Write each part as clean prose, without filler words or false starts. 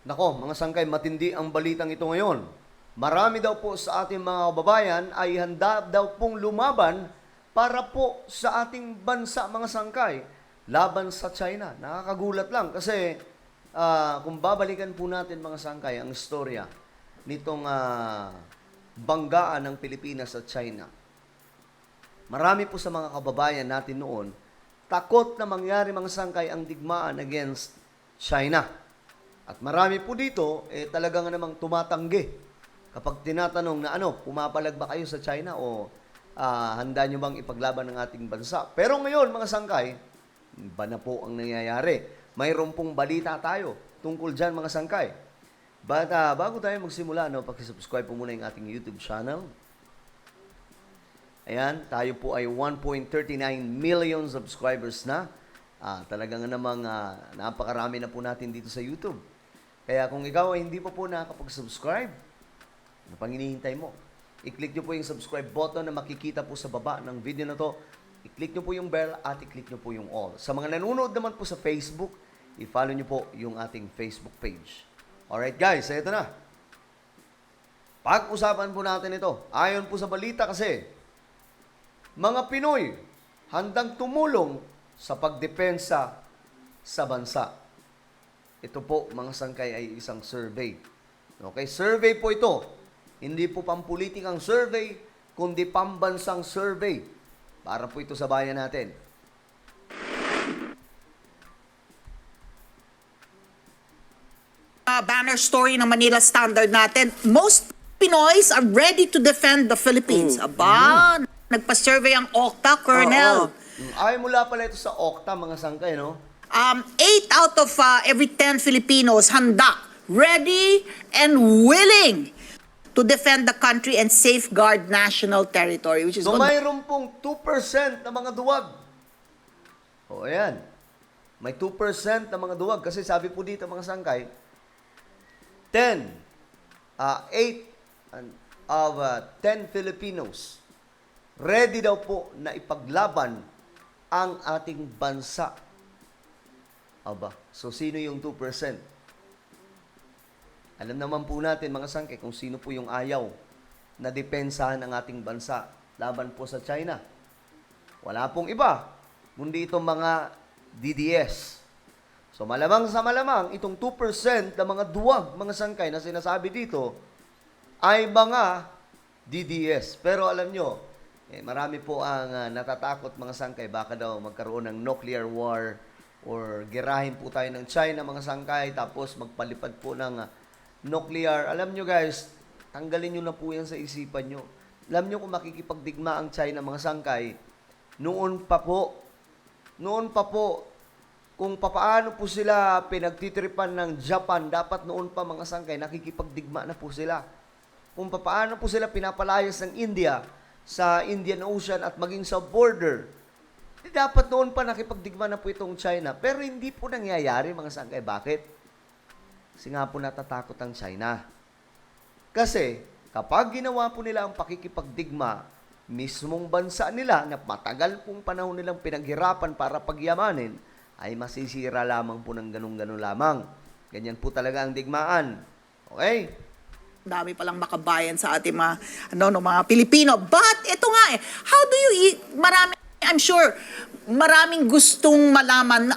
Nako, mga sangkay, matindi ang balitang ito ngayon. Marami daw po sa ating mga kababayan ay handa daw pong lumaban para po sa ating bansa, mga sangkay, laban sa China. Nakakagulat lang kasi kung babalikan po natin, mga sangkay, ang istorya nitong banggaan ng Pilipinas sa China. Marami po sa mga kababayan natin noon takot na mangyari, mga sangkay, ang digmaan against China. At marami po dito, talagang namang tumatanggi. Kapag tinatanong na pumapalag ba kayo sa China o handa nyo bang ipaglaban ng ating bansa? Pero ngayon, mga sangkay, iba na po ang nangyayari. Mayroon pong balita tayo tungkol dyan, mga sangkay. But bago tayo magsimula, pakisubscribe po muna yung ating YouTube channel. Ayan, tayo po ay 1.39 million subscribers na. Talagang namang napakarami na po natin dito sa YouTube. Kaya kung ikaw ay hindi pa po nakakapag-subscribe, ano pang hinihintay mo? I-click nyo po yung subscribe button na makikita po sa baba ng video na to. I-click nyo po yung bell at i-click nyo po yung all. Sa mga nanonood naman po sa Facebook, i-follow nyo po yung ating Facebook page. Alright guys, ito na. Pag-usapan po natin ito. Ayon po sa balita kasi, mga Pinoy handang tumulong sa pagdepensa sa bansa. Ito po, mga sangkay, ay isang survey. Okay, survey po ito. Hindi po pampulitikang survey, kundi pambansang survey. Para po ito sa bayan natin. Banner story ng Manila Standard natin. Most Pinoys are ready to defend the Philippines. Aba, nagpa-survey ang Okta, Colonel. Ay, mula pala ito sa Okta, mga sangkay, no? 8 out of every 10 Filipinos handa, ready and willing to defend the country and safeguard national territory, which is So, mayroon pong 2% na mga duwag. O, ayan. May 2% na mga duwag. Kasi sabi po dito, mga sangkay, 8 of 10 Filipinos ready daw po na ipaglaban ang ating bansa. Aba, so sino yung 2%? Alam naman po natin, mga sangkay, kung sino po yung ayaw na depensahan ang ating bansa laban po sa China. Wala pong iba, kundi itong mga DDS. So malamang sa malamang, itong 2% na mga duwag, mga sangkay, na sinasabi dito, ay mga DDS. Pero alam nyo, marami po ang natatakot, mga sangkay, baka daw magkaroon ng nuclear war or gerahin po tayo ng China, mga sangkay, tapos magpalipad po ng nuclear. Alam nyo guys, tanggalin nyo na po yan sa isipan nyo. Alam nyo kung makikipagdigma ang China, mga sangkay, noon pa po, kung papaano po sila pinagtitripan ng Japan, dapat noon pa, mga sangkay, nakikipagdigma na po sila. Kung papaano po sila pinapalayas ng India sa Indian Ocean at maging sa border, dapat noon pa nakipagdigma na po itong China. Pero hindi po nangyayari, mga sangkay. Bakit? Kasi nga po natatakot ang China. Kasi kapag ginawa po nila ang pakikipagdigma, mismong bansa nila na matagal pong panahon nilang pinaghirapan para pagyamanin, ay masisira lamang po ng ganun-ganun lamang. Ganyan po talaga ang digmaan. Okay? Dami palang makabayan sa ating mga, mga Pilipino. But, ito nga how do you I'm sure, maraming gustong malaman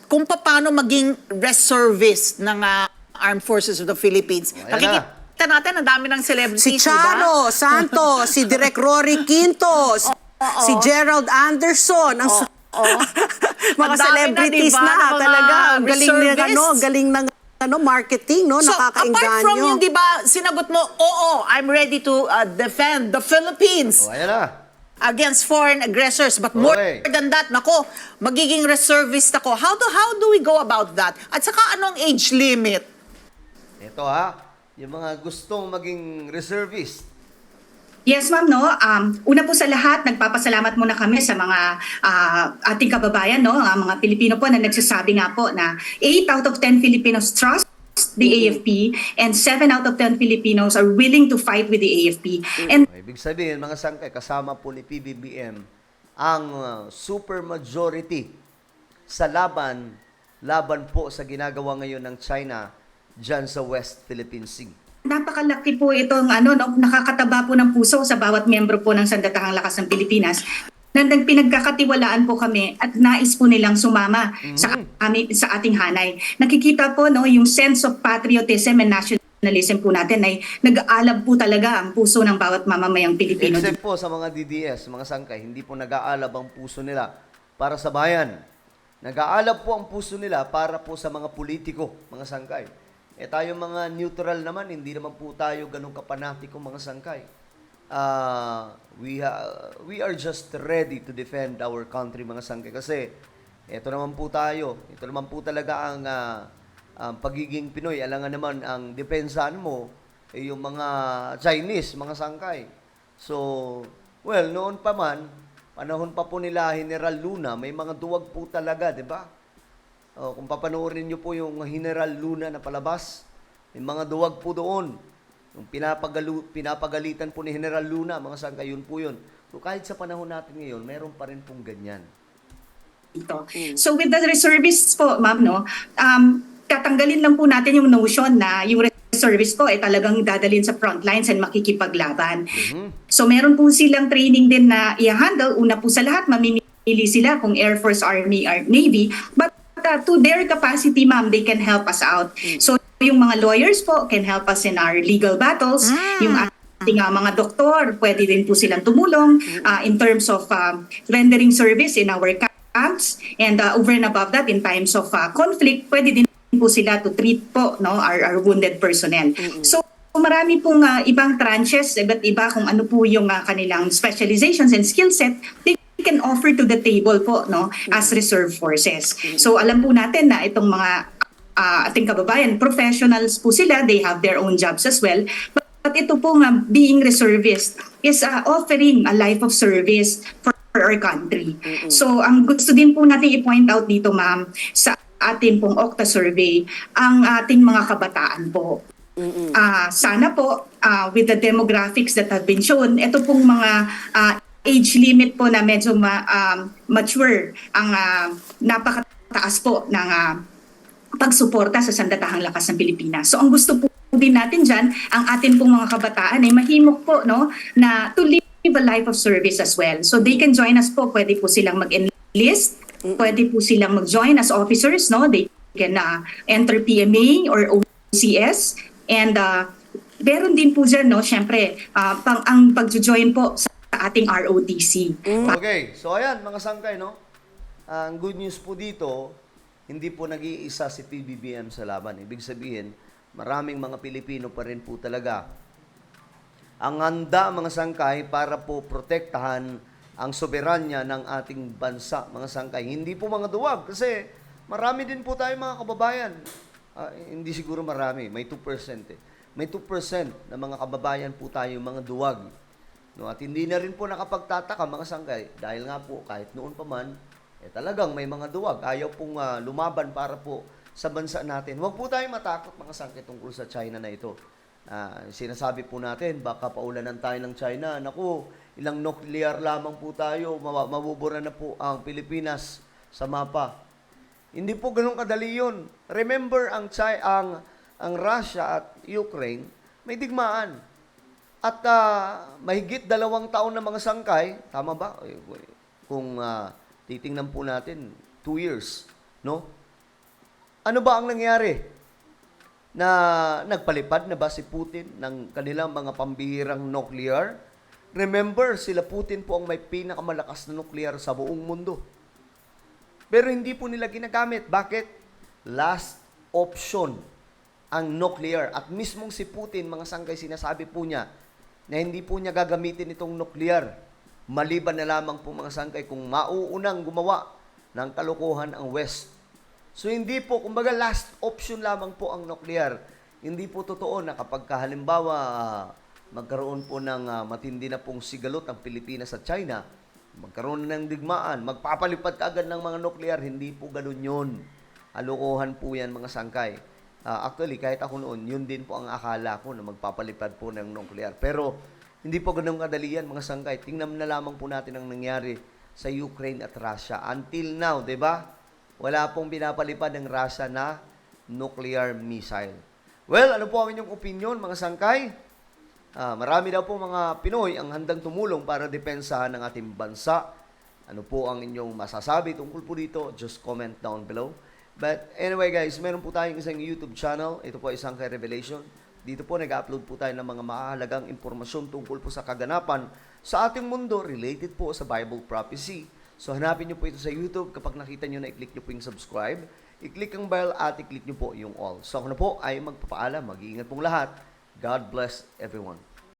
kung paano maging reservist ng Armed Forces of the Philippines. Nakikita natin, ang dami ng celebrities, Si Charo Santos, si Direk Rory Quintos, si Gerald Anderson, ang mga celebrities na, talaga. Galing ng marketing, So, nakakainganyo. apart from yung, di ba, sinagot mo, I'm ready to defend the Philippines O, ayan na. against foreign aggressors. But more than that, magiging reservist ako. How do we go about that? At saka, anong age limit? Ito yung mga gustong maging reservist. Yes, ma'am, no. Una po sa lahat, nagpapasalamat muna kami sa mga ating kababayan, no, mga Pilipino po na nagsasabi nga po na 8 out of 10 Filipinos trust the AFP and 7 out of 10 Filipinos are willing to fight with the AFP. And Ibig sabihin, mga sangkay, kasama po ni PBBM ang super majority sa laban po sa ginagawa ngayon ng China dyan sa West Philippine Sea. Napakalaki po itong nakakataba po ng puso sa bawat miyembro po ng Sandatahang Lakas ng Pilipinas na pinagkakatiwalaan po kami at nais po nilang sumama sa ating hanay. Nakikita po yung sense of patriotism and nationalism po natin ay nag-aalab po talaga ang puso ng bawat mamamayang Pilipino. Except po sa mga DDS, mga sangkay, hindi po nag-aalab ang puso nila para sa bayan. Nag-aalab po ang puso nila para po sa mga politiko, mga sangkay. Tayo mga neutral naman, hindi naman po tayo ganun kapanatiko mga sangkay. We are just ready to defend our country mga sangkay. Kasi ito naman po tayo, ito naman po talaga ang pagiging Pinoy. Alangan naman ang depensahan mo, yung mga Chinese, mga sangkay. So, well, noon pa man, panahon pa po nila General Luna, may mga duwag po talaga, di ba? Kung papanoorin niyo po yung General Luna na palabas, may mga duwag po doon. Yung pinapagalitan po ni General Luna, mga sangkay, yun po yun. So kahit sa panahon natin ngayon, meron pa rin pong ganyan. So with the reservists po, ma'am, tatanggalin lang po natin yung notion na yung reservist po ay talagang dadalhin sa front lines and makikipaglaban. So meron po silang training din na i-handle. Una po sa lahat, mamimili sila kung Air Force, Army, or Navy. But to their capacity, ma'am, they can help us out. So yung mga lawyers po can help us in our legal battles. Yung ating mga doktor, pwede din po silang tumulong in terms of rendering service in our camps. And over and above that, in times of conflict, pwede din po sila to treat po our wounded personnel. So marami pong ibang tranches, iba't iba kung ano po yung kanilang specializations and skill set, they can offer to the table po as reserve forces. So alam po natin na itong mga ating kababayan, professionals po sila, they have their own jobs as well. But ito po nga, being reservist is offering a life of service for our country. So ang gusto din po natin i-point out dito, ma'am, sa ating pong Okta survey, ang ating mga kabataan po. Sana po, with the demographics that have been shown, ito pong mga age limit po na medyo mature, ang napakataas po ng pagsuporta sa Sandatahang Lakas ng Pilipinas. So ang gusto po din natin dyan, ang atin pong mga kabataan ay mahimok po na to live a life of service as well. So they can join us po, pwede po silang mag-enlist, pwede po silang mag-join as officers, they can enter PMA or OCS, and meron din po dyan, syempre, ang pag-join po sa ating ROTC. Okay, so ayan mga sangkay, ang good news po dito, hindi po nag-iisa si PBBM sa laban. Ibig sabihin, maraming mga Pilipino pa rin po talaga ang handa mga sangkay para po protektahan ang soberanya ng ating bansa, mga sangkay. Hindi po mga duwag kasi marami din po tayo mga kababayan. Hindi siguro marami, may 2% May 2% na mga kababayan po tayo mga duwag. At hindi na rin po nakapagtataka mga sangkay dahil nga po kahit noon pa man, talagang may mga duwag. Ayaw pong lumaban para po sa bansa natin. Huwag po tayo matakot mga sangkay tungkol sa China na ito. Sinasabi po natin, baka paulanan tayo ng China. Naku, ilang nuclear lamang po tayo, mabubura na po ang Pilipinas sa mapa. Hindi po ganun kadali yun. Remember, ang Russia at Ukraine, may digmaan. At mahigit 2 taon na mga sangkay, tama ba? Kung titingnan po natin, 2 years, no? Ano ba ang nangyari? Na nagpalipad na ba si Putin ng kanilang mga pambihirang nuclear? Remember, sila Putin po ang may pinakamalakas na nuclear sa buong mundo. Pero hindi po nila ginagamit. Bakit? Last option ang nuclear. At mismong si Putin, mga sangkay, sinasabi po niya na hindi po niya gagamitin itong nuclear. Maliban na lamang po mga sangkay kung mauunang gumawa ng kalokohan ang West. So hindi po, kumbaga last option lamang po ang nuclear. Hindi po totoo na kapag halimbawa magkaroon po ng matindi na pong sigalot ang Pilipinas at China, magkaroon ng digmaan, magpapalipad ka agad ng mga nuclear, hindi po ganun yun. Alokohan po yan mga sangkay. Actually, kahit ako noon, yun din po ang akala ko na magpapalipad po ng nuclear. Pero hindi po ganun kadali yan mga sangkay. Tingnan na lamang po natin ang nangyari sa Ukraine at Russia. Until now, di ba? Wala pong pinapalipad ng Russia na nuclear missile. Well, ano po ang inyong opinion, mga sangkay? Marami daw po mga Pinoy ang handang tumulong para depensahan ng ating bansa. Ano po ang inyong masasabi tungkol po dito? Just comment down below. But anyway guys, meron po tayong isang YouTube channel. Ito po ay Sangkay Revelation. Dito po nag-upload po tayo ng mga mahalagang impormasyon tungkol po sa kaganapan sa ating mundo related po sa Bible prophecy. So hanapin nyo po ito sa YouTube. Kapag nakita nyo na, i-click nyo po yung subscribe. I-click ang bell at i-click nyo po yung all. So ako na po ay magpapaalam. Mag-iingat pong lahat. God bless everyone.